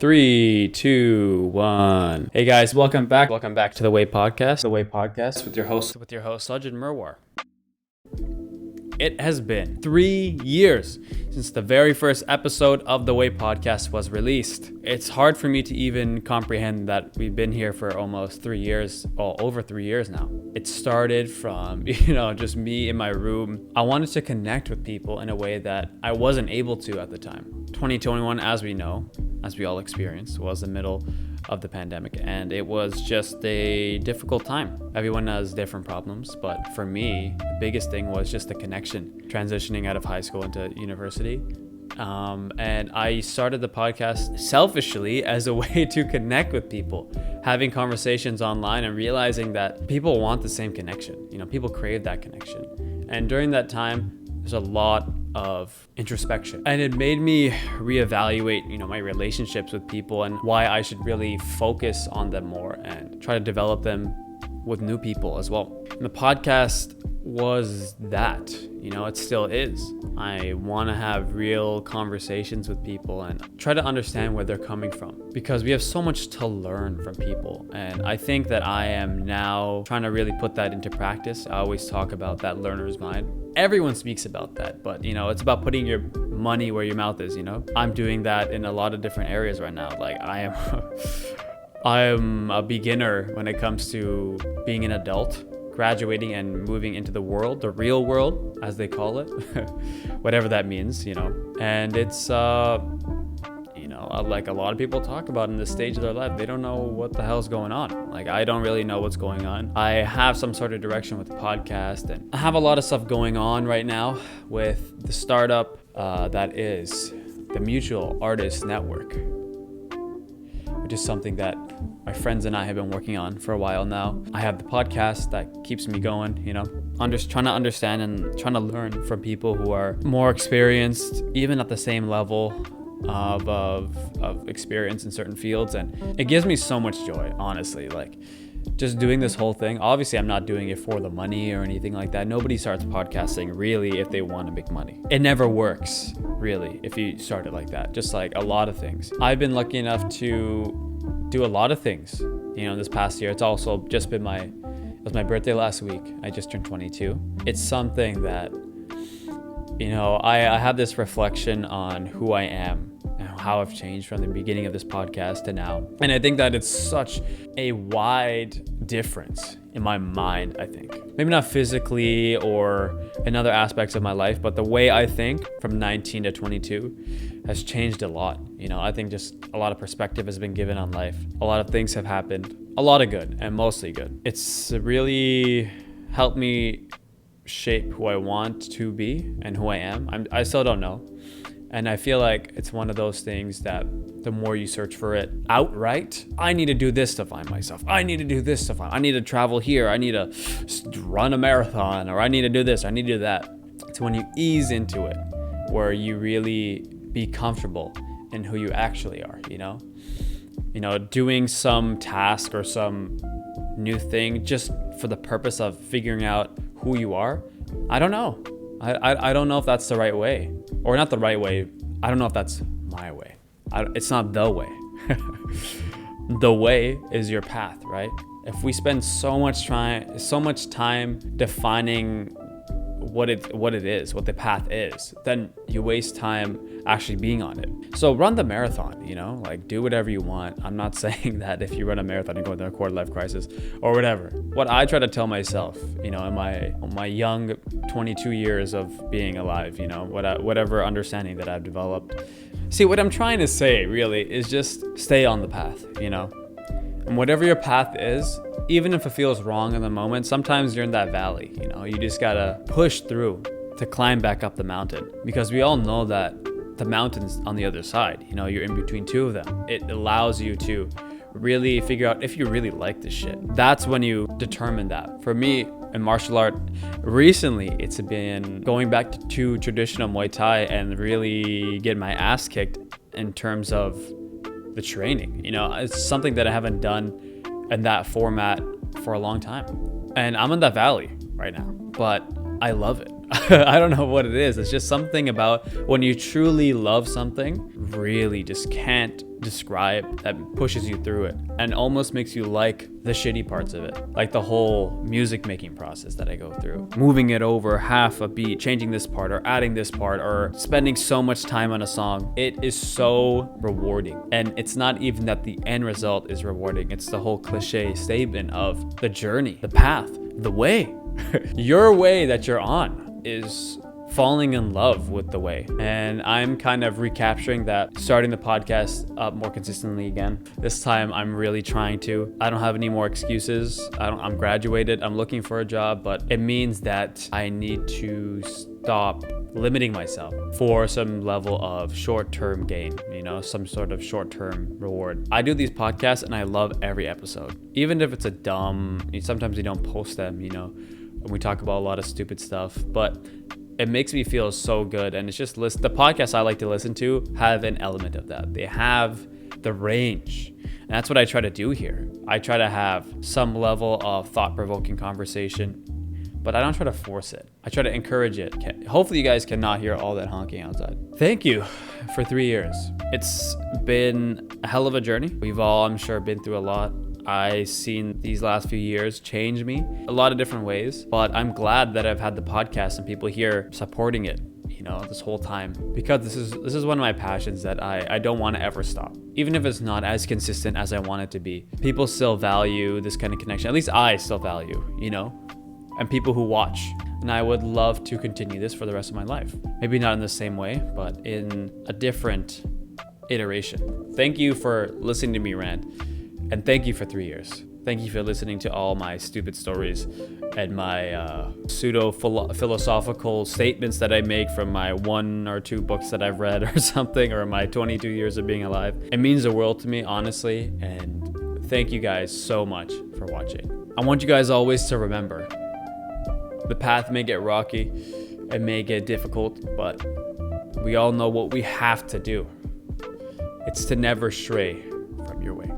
Three, two, one. Hey guys, welcome back. Welcome back to the Way Podcast. The Way Podcast with your host, Sajid Murwar. It has been 3 years since the very first episode of the Way Podcast was released. It's hard for me to even comprehend that we've been here for almost 3 years, or over 3 years now. It started from, just me in my room. I wanted to connect with people in a way that I wasn't able to at the time. 2021, as we know, as we all experienced, was the middle of the pandemic, and it was just a difficult time. Everyone has different problems, but for me, the biggest thing was just the connection, transitioning out of high school into university. And I started the podcast selfishly as a way to connect with people, having conversations online and realizing that people want the same connection. People crave that connection. And during that time, there's a lot of introspection, and it made me reevaluate my relationships with people and why I should really focus on them more and try to develop them with new people as well. And the podcast was that, it still is. I want to have real conversations with people and try to understand where they're coming from, because we have so much to learn from people. And I think that I am now trying to really put that into practice. I always talk about that learner's mind. Everyone speaks about that, but it's about putting your money where your mouth is. I'm doing that in a lot of different areas right now. Like I am a beginner when it comes to being an adult, graduating and moving into the world, the real world, as they call it, whatever that means, and it's, like a lot of people talk about in this stage of their life, they don't know what the hell's going on. Like, I don't really know what's going on. I have some sort of direction with the podcast, and I have a lot of stuff going on right now with the startup that is the Mutual Artists Network, which is something that my friends and I have been working on for a while now. I have the podcast that keeps me going, trying to understand and trying to learn from people who are more experienced, even at the same level of experience in certain fields. And it gives me so much joy, honestly. Like, just doing this whole thing. Obviously, I'm not doing it for the money or anything like that. Nobody starts podcasting really if they want to make money. It never works, really, if you start it like that. Just like a lot of things. I've been lucky enough to do a lot of things, this past year. It's also just been it was my birthday last week. I just turned 22. It's something that, I have this reflection on who I am and how I've changed from the beginning of this podcast to now. And I think that it's such a wide difference in my mind, I think. Maybe not physically or in other aspects of my life, but the way I think from 19 to 22 has changed a lot. I think just a lot of perspective has been given on life. A lot of things have happened, a lot of good and mostly good. It's really helped me shape who I want to be and who I am. I still don't know. And I feel like it's one of those things that the more you search for it outright, I need to do this to find myself. I need to do this to find. I need to travel here. I need to run a marathon, or I need to do this. I need to do that. It's when you ease into it where you really be comfortable in who you actually are, doing some task or some new thing just for the purpose of figuring out who you are. I don't know. I don't know if that's the right way, or not the right way. I don't know if that's my way. It's not the way. The way is your path, right? If we spend so much time defining what it is, what the path is, then you waste time actually being on it. So run the marathon, like do whatever you want. I'm not saying that if you run a marathon and go into a quarter life crisis or whatever. What I try to tell myself, in my young 22 years of being alive, whatever understanding that I've developed. See, what I'm trying to say really is just stay on the path, and whatever your path is, even if it feels wrong in the moment, sometimes you're in that valley, you just gotta push through to climb back up the mountain, because we all know that the mountain's on the other side, you're in between two of them. It allows you to really figure out if you really like this shit. That's when you determine that. For me, in martial art, recently it's been going back to traditional Muay Thai and really get my ass kicked in terms of the training. It's something that I haven't done in that format for a long time. And I'm in that valley right now, but I love it. I don't know what it is. It's just something about when you truly love something, really just can't describe, that pushes you through it and almost makes you like the shitty parts of it. Like the whole music making process that I go through. Moving it over half a beat, changing this part or adding this part or spending so much time on a song. It is so rewarding. And it's not even that the end result is rewarding. It's the whole cliche statement of the journey, the path, the way. Your way that you're on is falling in love with the way. And I'm kind of recapturing that, starting the podcast up more consistently again. This time I'm really trying to. I don't have any more excuses. I'm graduated. I'm looking for a job, but it means that I need to stop limiting myself for some level of short-term gain, some sort of short-term reward. I do these podcasts and I love every episode. Even if it's sometimes we don't post them, and we talk about a lot of stupid stuff, but it makes me feel so good. And it's just the podcasts I like to listen to have an element of that. They have the range. And that's what I try to do here. I try to have some level of thought-provoking conversation, but I don't try to force it. I try to encourage it. Hopefully you guys cannot hear all that honking outside. Thank you for 3 years. It's been a hell of a journey. We've all, I'm sure, been through a lot. I've seen these last few years change me a lot of different ways, but I'm glad that I've had the podcast and people here supporting it, this whole time, because this is one of my passions that I don't want to ever stop. Even if it's not as consistent as I want it to be, people still value this kind of connection. At least I still value, and people who watch. And I would love to continue this for the rest of my life. Maybe not in the same way, but in a different iteration. Thank you for listening to me rant. And thank you for 3 years. Thank you for listening to all my stupid stories and my pseudo-philosophical statements that I make from my 1 or 2 books that I've read or something, or my 22 years of being alive. It means the world to me, honestly, and thank you guys so much for watching. I want you guys always to remember, the path may get rocky, it may get difficult, but we all know what we have to do. It's to never stray from your way.